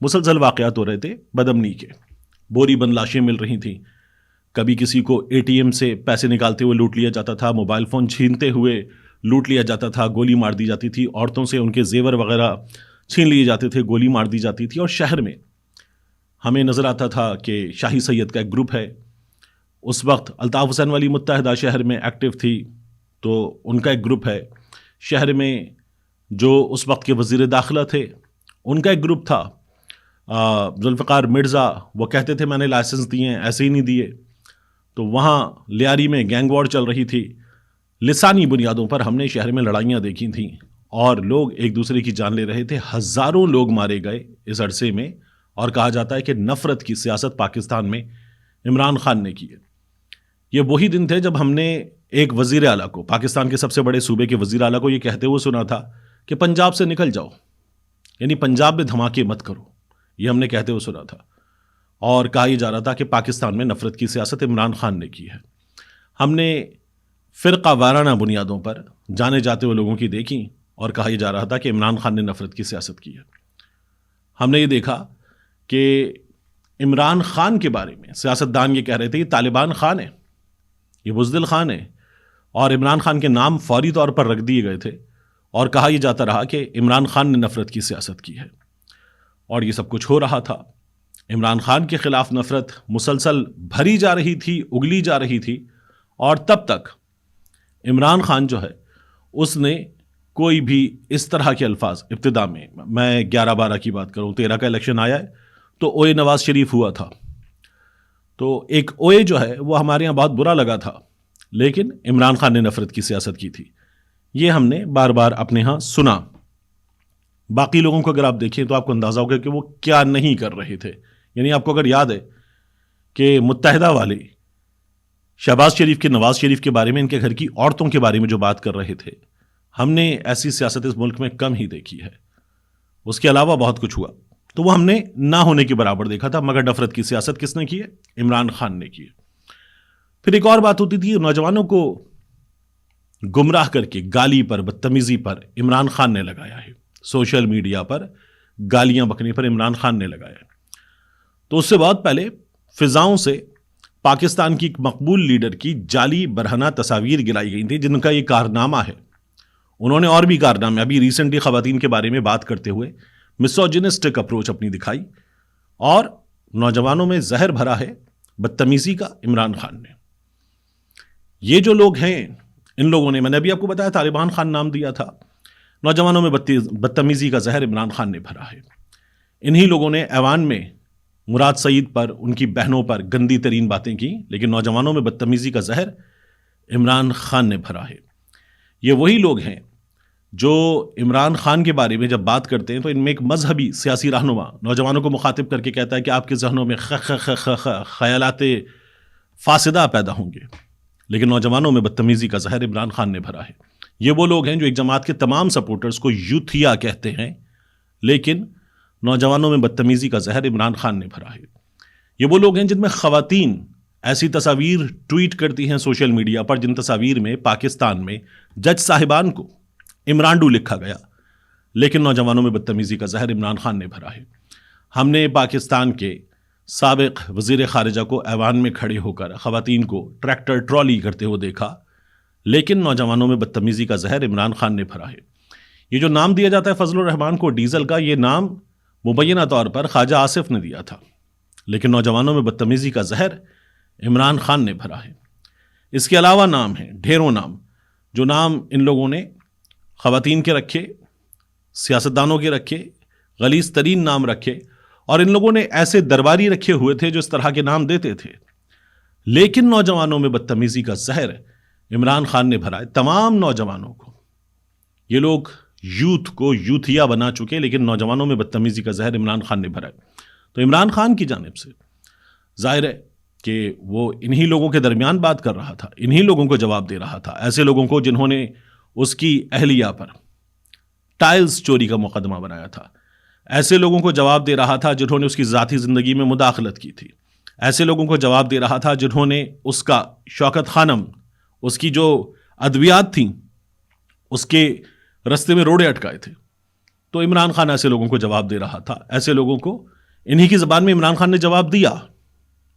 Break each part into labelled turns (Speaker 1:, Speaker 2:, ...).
Speaker 1: مسلسل واقعات ہو رہے تھے بدامنی کے، بوری بند لاشیں مل رہی تھیں، کبھی کسی کو اے ٹی ایم سے پیسے نکالتے ہوئے لوٹ لیا جاتا تھا، موبائل فون چھینتے ہوئے لوٹ لیا جاتا تھا، گولی مار دی جاتی تھی، عورتوں سے ان کے زیور وغیرہ چھین لیے جاتے تھے، گولی مار دی جاتی تھی. اور شہر میں ہمیں نظر آتا تھا کہ شاہی سید کا ایک گروپ ہے، اس وقت الطاف حسین والی متحدہ شہر میں ایکٹیو تھی، تو ان کا ایک گروپ ہے. شہر میں جو اس وقت کے وزیر داخلہ تھے ان کا ایک گروپ تھا، ذوالفقار مرزا، وہ کہتے تھے میں نے لائسنس دیے ہیں، ایسے ہی نہیں دیے. تو وہاں لیاری میں گینگ وار چل رہی تھی. لسانی بنیادوں پر ہم نے شہر میں لڑائیاں دیکھی تھیں اور لوگ ایک دوسرے کی جان لے رہے تھے. ہزاروں لوگ مارے گئے اس عرصے میں، اور کہا جاتا ہے کہ نفرت کی سیاست پاکستان میں عمران خان نے کی ہے. یہ وہی دن تھے جب ہم نے ایک وزیر اعلیٰ کو، پاکستان کے سب سے بڑے صوبے کے وزیر اعلیٰ کو یہ کہتے ہوئے سنا تھا کہ پنجاب سے نکل جاؤ، یعنی پنجاب میں دھماکے مت کرو. یہ ہم نے کہتے ہوئے سنا تھا، اور کہا یہ جا رہا تھا کہ پاکستان میں نفرت کی سیاست عمران خان نے کی ہے. ہم نے فرقہ وارانہ بنیادوں پر جانے جاتے ہوئے لوگوں کی دیکھی، اور کہا یہ جا رہا تھا کہ عمران خان نے نفرت کی سیاست کی ہے. ہم نے یہ دیکھا کہ عمران خان کے بارے میں سیاستدان یہ کہہ رہے تھے یہ طالبان خان ہے، یہ بزدل خان ہے، اور عمران خان کے نام فوری طور پر رکھ دیے گئے تھے، اور کہا یہ جاتا رہا کہ عمران خان نے نفرت کی سیاست کی ہے. اور یہ سب کچھ ہو رہا تھا. عمران خان کے خلاف نفرت مسلسل بھری جا رہی تھی، اگلی جا رہی تھی، اور تب تک عمران خان جو ہے اس نے کوئی بھی اس طرح کے الفاظ ابتدا میں 11-12 کی بات کروں، 13 کا الیکشن آیا ہے تو اوے نواز شریف ہوا تھا، تو ایک اوے جو ہے وہ ہمارے یہاں بہت برا لگا تھا، لیکن عمران خان نے نفرت کی سیاست کی تھی. یہ ہم نے بار بار اپنے ہاں سنا. باقی لوگوں کو اگر آپ دیکھیں تو آپ کو اندازہ ہوگا کہ وہ کیا نہیں کر رہے تھے. یعنی آپ کو اگر یاد ہے کہ متحدہ والے شہباز شریف کے، نواز شریف کے بارے میں، ان کے گھر کی عورتوں کے بارے میں جو بات کر رہے تھے، ہم نے ایسی سیاست اس ملک میں کم ہی دیکھی ہے. اس کے علاوہ بہت کچھ ہوا تو وہ ہم نے نہ ہونے کے برابر دیکھا تھا، مگر نفرت کی سیاست کس نے کی ہے؟ عمران خان نے کی ہے. پھر ایک اور بات ہوتی تھی، نوجوانوں کو گمراہ کر کے گالی پر، بدتمیزی پر عمران خان نے لگایا ہے. سوشل میڈیا پر گالیاں بکنے پر عمران خان نے لگایا ہے. تو اس سے بہت پہلے فضاؤں سے پاکستان کی ایک مقبول لیڈر کی جعلی برہنہ تصاویر گرائی گئی تھیں، جن کا یہ کارنامہ ہے. انہوں نے اور بھی کارنامے ابھی ریسنٹلی خواتین کے بارے میں بات کرتے ہوئے مسوجنسٹک اپروچ اپنی دکھائی، اور نوجوانوں میں زہر بھرا ہے بدتمیزی کا عمران خان نے. یہ جو لوگ ہیں، ان لوگوں نے، میں نے ابھی آپ کو بتایا طالبان خان نام دیا تھا، نوجوانوں میں بدتمیزی کا زہر عمران خان نے بھرا ہے. انہی لوگوں نے ایوان میں مراد سعید پر، ان کی بہنوں پر گندی ترین باتیں کی، لیکن نوجوانوں میں بدتمیزی کا زہر عمران خان نے بھرا ہے. یہ وہی لوگ ہیں جو عمران خان کے بارے میں جب بات کرتے ہیں تو ان میں ایک مذہبی سیاسی رہنما نوجوانوں کو مخاطب کر کے کہتا ہے کہ آپ کے ذہنوں میں خیالات فاسدہ پیدا ہوں گے، لیکن نوجوانوں میں بدتمیزی کا زہر عمران خان نے بھرا ہے. یہ وہ لوگ ہیں جو ایک جماعت کے تمام سپورٹرز کو یوتھیا کہتے ہیں، لیکن نوجوانوں میں بدتمیزی کا زہر عمران خان نے بھرا ہے. یہ وہ لوگ ہیں جن میں خواتین ایسی تصاویر ٹویٹ کرتی ہیں سوشل میڈیا پر جن تصاویر میں پاکستان میں جج صاحبان کو عمرانڈو لکھا گیا، لیکن نوجوانوں میں بدتمیزی کا زہر عمران خان نے بھرا ہے. ہم نے پاکستان کے سابق وزیر خارجہ کو ایوان میں کھڑے ہو کر خواتین کو ٹریکٹر ٹرالی کرتے ہوئے دیکھا، لیکن نوجوانوں میں بدتمیزی کا زہر عمران خان نے بھرا ہے. یہ جو نام دیا جاتا ہے فضل الرحمان کو ڈیزل کا، یہ نام مبینہ طور پر خواجہ آصف نے دیا تھا، لیکن نوجوانوں میں بدتمیزی کا زہر عمران خان نے بھرا ہے. اس کے علاوہ نام ہیں، ڈھیروں نام، جو نام ان لوگوں نے خواتین کے رکھے، سیاستدانوں کے رکھے، غلیظ ترین نام رکھے، اور ان لوگوں نے ایسے درباری رکھے ہوئے تھے جو اس طرح کے نام دیتے تھے، لیکن نوجوانوں میں بدتمیزی کا زہر عمران خان نے بھرا ہے. تمام نوجوانوں کو، یہ لوگ یوتھ کو یوتھیا بنا چکے، لیکن نوجوانوں میں بدتمیزی کا زہر عمران خان نے بھرا ہے. تو عمران خان کی جانب سے ظاہر ہے کہ وہ انہی لوگوں کے درمیان بات کر رہا تھا، انہی لوگوں کو جواب دے رہا تھا، ایسے لوگوں کو جنہوں نے اس کی اہلیہ پر ٹائلز چوری کا مقدمہ بنایا تھا، ایسے لوگوں کو جواب دے رہا تھا جنہوں نے اس کی ذاتی زندگی میں مداخلت کی تھی، ایسے لوگوں کو جواب دے رہا تھا جنہوں نے اس کا، شوکت خانم، اس کی جو ادویات تھیں اس کے رستے میں روڑے اٹکائے تھے. تو عمران خان ایسے لوگوں کو جواب دے رہا تھا، ایسے لوگوں کو انہی کی زبان میں عمران خان نے جواب دیا.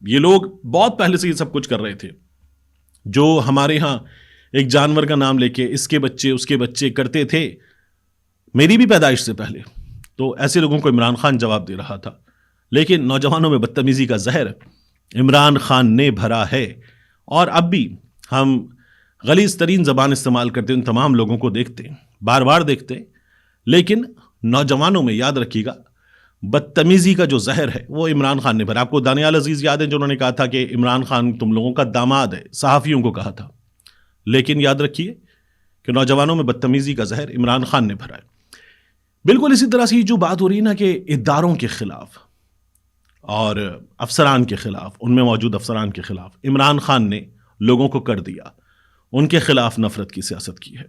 Speaker 1: یہ لوگ بہت پہلے سے یہ سب کچھ کر رہے تھے. جو ہمارے ہاں ایک جانور کا نام لے کے اس کے بچے اس کے بچے کرتے تھے میری بھی پیدائش سے پہلے، تو ایسے لوگوں کو عمران خان جواب دے رہا تھا. لیکن نوجوانوں میں بدتمیزی کا زہر عمران خان نے بھرا ہے، اور اب بھی ہم غلیظ ترین زبان استعمال کرتے ان تمام لوگوں کو دیکھتے ہیں، بار بار دیکھتے ہیں. لیکن نوجوانوں میں یاد رکھیے گا بدتمیزی کا جو زہر ہے وہ عمران خان نے بھرا. آپ کو دانیال عزیز یاد ہے جو انہوں نے کہا تھا کہ عمران خان تم لوگوں کا داماد ہے، صحافیوں کو کہا تھا. لیکن یاد رکھیے کہ نوجوانوں میں بدتمیزی کا زہر عمران خان نے بھرا ہے. بالکل اسی طرح سے یہ جو بات ہو رہی ہے نا کہ اداروں کے خلاف اور افسران کے خلاف، ان میں موجود افسران کے خلاف عمران خان نے لوگوں کو کر دیا، ان کے خلاف نفرت کی سیاست کی ہے.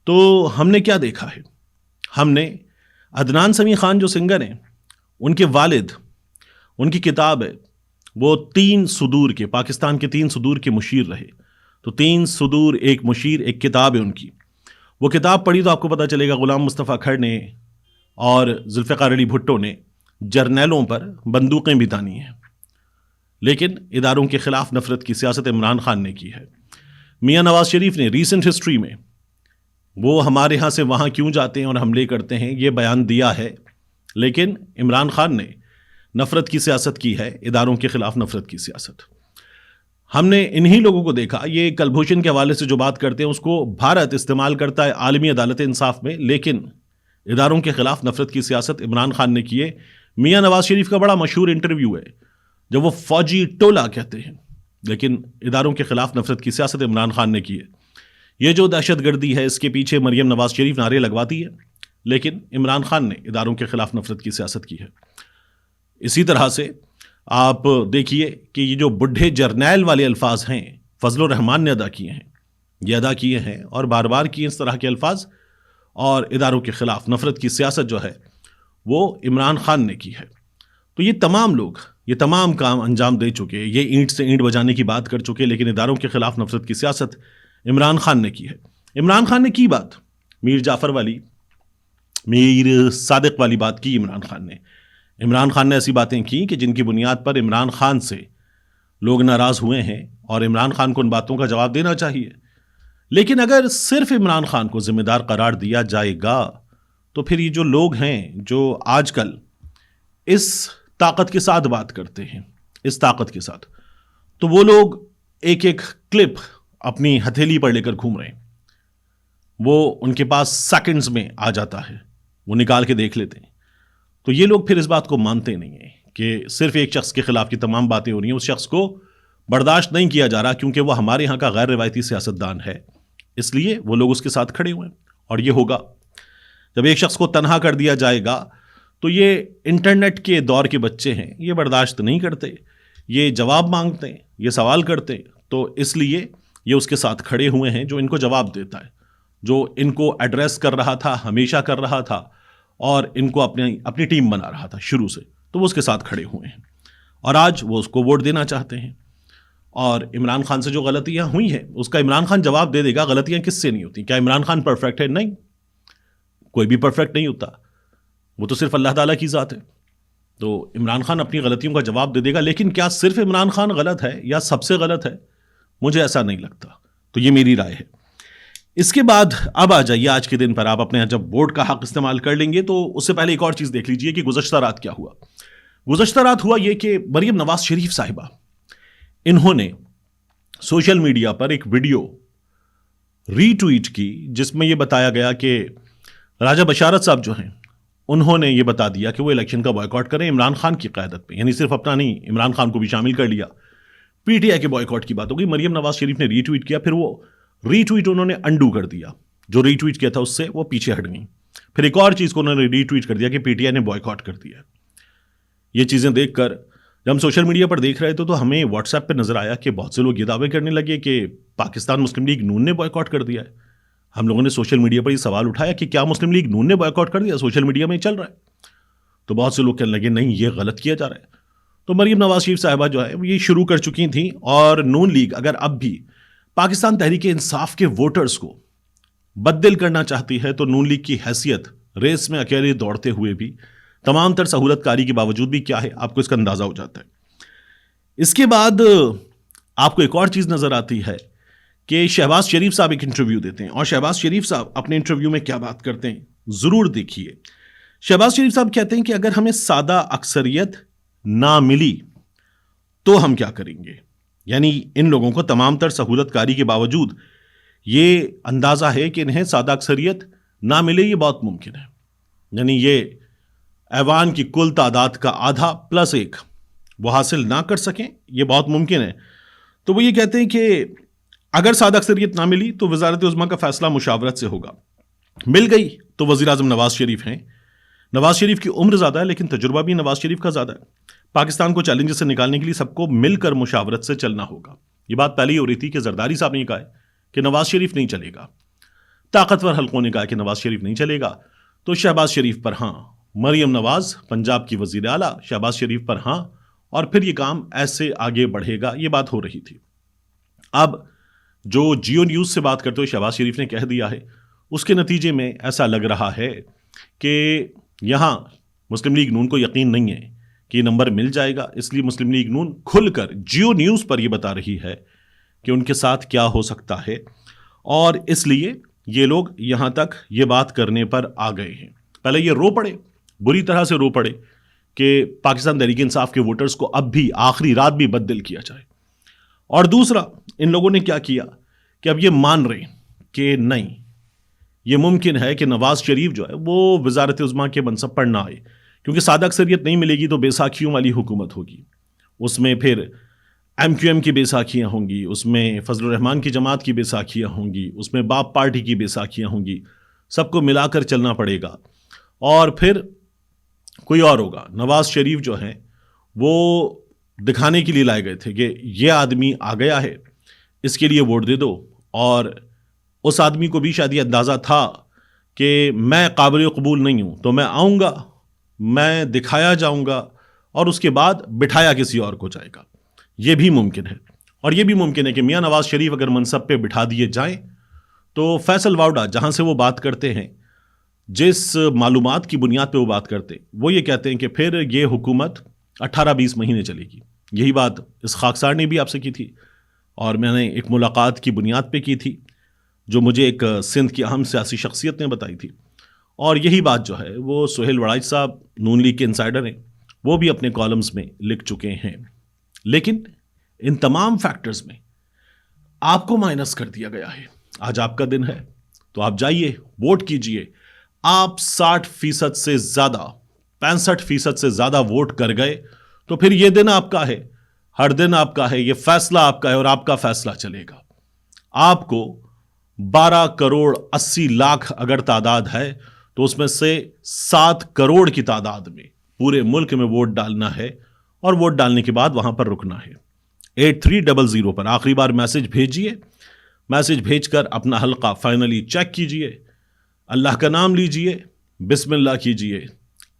Speaker 1: تو ہم نے کیا دیکھا ہے؟ ہم نے عدنان سمیع خان جو سنگر ہیں، ان کے والد، ان کی کتاب ہے، وہ 3 صدور کے، پاکستان کے 3 صدور کے مشیر رہے. تو 3 صدور ایک مشیر، ایک کتاب ہے ان کی. وہ کتاب پڑھی تو آپ کو پتہ چلے گا غلام مصطفیٰ کھڑ نے اور ذوالفقار علی بھٹو نے جرنیلوں پر بندوقیں بھی تانی ہیں. لیکن اداروں کے خلاف نفرت کی سیاست عمران خان نے کی ہے. میاں نواز شریف نے ریسنٹ ہسٹری میں وہ ہمارے ہاں سے وہاں کیوں جاتے ہیں اور حملے کرتے ہیں یہ بیان دیا ہے. لیکن عمران خان نے نفرت کی سیاست کی ہے، اداروں کے خلاف نفرت کی سیاست. ہم نے انہی لوگوں کو دیکھا، یہ کلبھوشن کے حوالے سے جو بات کرتے ہیں اس کو بھارت استعمال کرتا ہے عالمی عدالت انصاف میں، لیکن اداروں کے خلاف نفرت کی سیاست عمران خان نے کی ہے. میاں نواز شریف کا بڑا مشہور انٹرویو ہے جب وہ فوجی ٹولہ کہتے ہیں، لیکن اداروں کے خلاف نفرت کی سیاست عمران خان نے کی ہے. یہ جو دہشت گردی ہے اس کے پیچھے مریم نواز شریف نعرے لگواتی ہے، لیکن عمران خان نے اداروں کے خلاف نفرت کی سیاست کی ہے. اسی طرح سے آپ دیکھیے کہ یہ جو بڈھے جرنیل والے الفاظ ہیں فضل الرحمان نے ادا کیے ہیں، یہ ادا کیے ہیں اور بار بار کیے اس طرح کے الفاظ، اور اداروں کے خلاف نفرت کی سیاست جو ہے وہ عمران خان نے کی ہے. تو یہ تمام لوگ یہ تمام کام انجام دے چکے، یہ اینٹ سے اینٹ بجانے کی بات کر چکے، لیکن اداروں کے خلاف نفرت کی سیاست عمران خان نے کی ہے. عمران خان نے کی بات میر جعفر والی، میر صادق والی بات کی عمران خان نے. عمران خان نے ایسی باتیں کی کہ جن کی بنیاد پر عمران خان سے لوگ ناراض ہوئے ہیں، اور عمران خان کو ان باتوں کا جواب دینا چاہیے. لیکن اگر صرف عمران خان کو ذمہ دار قرار دیا جائے گا تو پھر یہ جو لوگ ہیں جو آج کل اس طاقت کے ساتھ بات کرتے ہیں، اس طاقت کے ساتھ، تو وہ لوگ ایک ایک کلپ اپنی ہتھیلی پر لے کر گھوم رہے ہیں. وہ ان کے پاس سیکنڈز میں آ جاتا ہے، وہ نکال کے دیکھ لیتے ہیں. تو یہ لوگ پھر اس بات کو مانتے نہیں ہیں کہ صرف ایک شخص کے خلاف کی تمام باتیں ہو رہی ہیں، اس شخص کو برداشت نہیں کیا جا رہا کیونکہ وہ ہمارے ہاں کا غیر روایتی سیاستدان ہے، اس لیے وہ لوگ اس کے ساتھ کھڑے ہوئے ہیں. اور یہ ہوگا جب ایک شخص کو تنہا کر دیا جائے گا تو یہ انٹرنیٹ کے دور کے بچے ہیں، یہ برداشت نہیں کرتے، یہ جواب مانگتے ہیں، یہ سوال کرتے ہیں. تو اس لیے یہ اس کے ساتھ کھڑے ہوئے ہیں جو ان کو جواب دیتا ہے، جو ان کو ایڈریس کر رہا تھا، ہمیشہ کر رہا تھا، اور ان کو اپنی ٹیم بنا رہا تھا شروع سے. تو وہ اس کے ساتھ کھڑے ہوئے ہیں اور آج وہ اس کو ووٹ دینا چاہتے ہیں. اور عمران خان سے جو غلطیاں ہوئی ہیں اس کا عمران خان جواب دے دے گا. غلطیاں کس سے نہیں ہوتی؟ کیا عمران خان پرفیکٹ ہے؟ نہیں، کوئی بھی پرفیکٹ نہیں ہوتا، وہ تو صرف اللہ تعالیٰ کی ذات ہے. تو عمران خان اپنی غلطیوں کا جواب دے دے گا. لیکن کیا صرف عمران خان غلط ہے یا سب سے غلط ہے؟ مجھے ایسا نہیں لگتا. تو یہ میری رائے ہے. اس کے بعد اب آ جائیے آج کے دن پر. آپ اپنے جب ووٹ کا حق استعمال کر لیں گے تو اس سے پہلے ایک اور چیز دیکھ لیجئے کہ گزشتہ رات کیا ہوا. گزشتہ رات ہوا یہ کہ مریم نواز شریف صاحبہ انہوں نے سوشل میڈیا پر ایک ویڈیو ری ٹویٹ کی جس میں یہ بتایا گیا کہ راجہ بشارت صاحب جو ہیں انہوں نے یہ بتا دیا کہ وہ الیکشن کا بائیکاٹ کریں عمران خان کی قیادت پہ. یعنی صرف اپنا نہیں، عمران خان کو بھی شامل کر لیا. پی ٹی آئی کے بائیکاٹ کی بات ہو گئی. مریم نواز شریف نے ری ٹویٹ کیا، پھر وہ ری ٹویٹ انہوں نے انڈو کر دیا. جو ری ٹویٹ کیا تھا اس سے وہ پیچھے ہٹ گئیں. پھر ایک اور چیز کو انہوں نے ری ٹویٹ کر دیا کہ پی ٹی آئی نے بائیکاٹ کر دیا. یہ چیزیں دیکھ کر جب ہم سوشل میڈیا پر دیکھ رہے تھے تو ہمیں واٹس ایپ پہ نظر آیا کہ بہت سے لوگ یہ دعوے کرنے لگے کہ پاکستان مسلم لیگ نون نے بائیکاٹ کر دیا ہے. ہم لوگوں نے سوشل میڈیا پر یہ سوال اٹھایا کہ کیا مسلم لیگ نون نے بائیکاٹ کر دیا؟ سوشل میڈیا میں چل رہا ہے. تو بہت سے لوگ کہنے لگے نہیں، یہ غلط کیا جا رہا ہے. تو مریم نواز شریف صاحبہ جو ہے یہ شروع کر چکی تھیں. اور نون لیگ اگر اب بھی پاکستان تحریک انصاف کے ووٹرز کو بددل کرنا چاہتی ہے تو نون لیگ کی حیثیت ریس میں اکیلے دوڑتے ہوئے بھی، تمام تر سہولت کاری کے باوجود بھی کیا ہے، آپ کو اس کا اندازہ ہو جاتا ہے۔ اس کے بعد آپ کو ایک اور چیز نظر آتی ہے کہ شہباز شریف صاحب ایک انٹرویو دیتے ہیں، اور شہباز شریف صاحب اپنے انٹرویو میں کیا بات کرتے ہیں ضرور دیکھیے۔ شہباز شریف صاحب کہتے ہیں کہ اگر ہمیں سادہ اکثریت نہ ملی تو ہم کیا کریں گے؟ یعنی ان لوگوں کو تمام تر سہولت کاری کے باوجود یہ اندازہ ہے کہ انہیں سادہ اکثریت نہ ملے، یہ بہت ممکن ہے، یعنی یہ ایوان کی کل تعداد کا آدھا پلس ایک وہ حاصل نہ کر سکیں، یہ بہت ممکن ہے۔ تو وہ یہ کہتے ہیں کہ اگر سادہ اکثریت نہ ملی تو وزارت عظمیٰ کا فیصلہ مشاورت سے ہوگا، مل گئی تو وزیر اعظم نواز شریف ہیں۔ نواز شریف کی عمر زیادہ ہے لیکن تجربہ بھی نواز شریف کا زیادہ ہے۔ پاکستان کو چیلنجز سے نکالنے کے لیے سب کو مل کر مشاورت سے چلنا ہوگا۔ یہ بات پہلے ہی ہو رہی تھی کہ زرداری صاحب نے کہا ہے کہ نواز شریف نہیں چلے گا، طاقتور حلقوں نے کہا کہ نواز شریف نہیں چلے گا، تو شہباز شریف پر ہاں، مریم نواز پنجاب کی وزیر اعلیٰ، شہباز شریف پر ہاں، اور پھر یہ کام ایسے آگے بڑھے گا، یہ بات ہو رہی تھی۔ اب جو جیو نیوز سے بات کرتے ہوئے شہباز شریف نے کہہ دیا ہے، اس کے نتیجے میں ایسا لگ رہا ہے کہ یہاں مسلم لیگ نون کو یقین نہیں ہے کہ یہ نمبر مل جائے گا، اس لیے مسلم لیگ نون کھل کر جیو نیوز پر یہ بتا رہی ہے کہ ان کے ساتھ کیا ہو سکتا ہے، اور اس لیے یہ لوگ یہاں تک یہ بات کرنے پر آ گئے ہیں۔ پہلے یہ رو پڑے، بری طرح سے رو پڑے کہ پاکستان تحریک انصاف کے ووٹرز کو اب بھی آخری رات بھی بددل کیا جائے، اور دوسرا ان لوگوں نے کیا کیا کہ اب یہ مان رہے کہ نہیں، یہ ممکن ہے کہ نواز شریف جو ہے وہ وزارت عظمیٰ کے منصب پر نہ آئے، کیونکہ سادہ اکثریت نہیں ملے گی تو بیساکھیوں والی حکومت ہوگی، اس میں پھر ایم کیو ایم کی بیساکھیاں ہوں گی، اس میں فضل الرحمان کی جماعت کی بیساکھیاں ہوں گی، اس میں باپ پارٹی کی بیساکھیاں ہوں گی، سب کو ملا کر چلنا پڑے گا، اور پھر کوئی اور ہوگا۔ نواز شریف جو ہیں وہ دکھانے کے لیے لائے گئے تھے کہ یہ آدمی آ گیا ہے، اس کے لیے ووٹ دے دو، اور اس آدمی کو بھی شاید یہ اندازہ تھا کہ میں قابل قبول نہیں ہوں تو میں آؤں گا، میں دکھایا جاؤں گا، اور اس کے بعد بٹھایا کسی اور کو جائے گا۔ یہ بھی ممکن ہے، اور یہ بھی ممکن ہے کہ میاں نواز شریف اگر منصب پہ بٹھا دیے جائیں تو فیصل واؤڈا جہاں سے وہ بات کرتے ہیں، جس معلومات کی بنیاد پہ وہ بات کرتے ہیں، وہ یہ کہتے ہیں کہ پھر یہ حکومت 18-20 مہینے چلے گی۔ یہی بات اس خاکسار نے بھی آپ سے کی تھی، اور میں نے ایک ملاقات کی بنیاد پہ کی تھی جو مجھے ایک سندھ کی اہم سیاسی شخصیت نے بتائی تھی، اور یہی بات جو ہے وہ سہیل وڑائچ صاحب نون لیگ کے انسائیڈر ہیں، وہ بھی اپنے کالمز میں لکھ چکے ہیں۔ لیکن ان تمام فیکٹرز میں آپ کو مائنس کر دیا گیا ہے۔ آج آپ کا دن ہے تو آپ جائیے، ووٹ کیجئے۔ آپ 60% سے زیادہ، 65% سے زیادہ ووٹ کر گئے تو پھر یہ دن آپ کا ہے، ہر دن آپ کا ہے، یہ فیصلہ آپ کا ہے، اور آپ کا فیصلہ چلے گا۔ آپ کو 12 کروڑ 80 لاکھ اگر تعداد ہے تو اس میں سے 7 کروڑ کی تعداد میں پورے ملک میں ووٹ ڈالنا ہے، اور ووٹ ڈالنے کے بعد وہاں پر رکنا ہے۔ 8300 پر آخری بار میسج بھیجیے، میسج بھیج کر اپنا حلقہ فائنلی چیک کیجئے، اللہ کا نام لیجئے، بسم اللہ کیجئے۔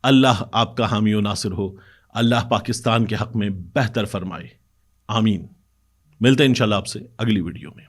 Speaker 1: اللہ آپ کا حامی و ناصر ہو، اللہ پاکستان کے حق میں بہتر فرمائے، آمین۔ ملتے ہیں انشاءاللہ آپ سے اگلی ویڈیو میں۔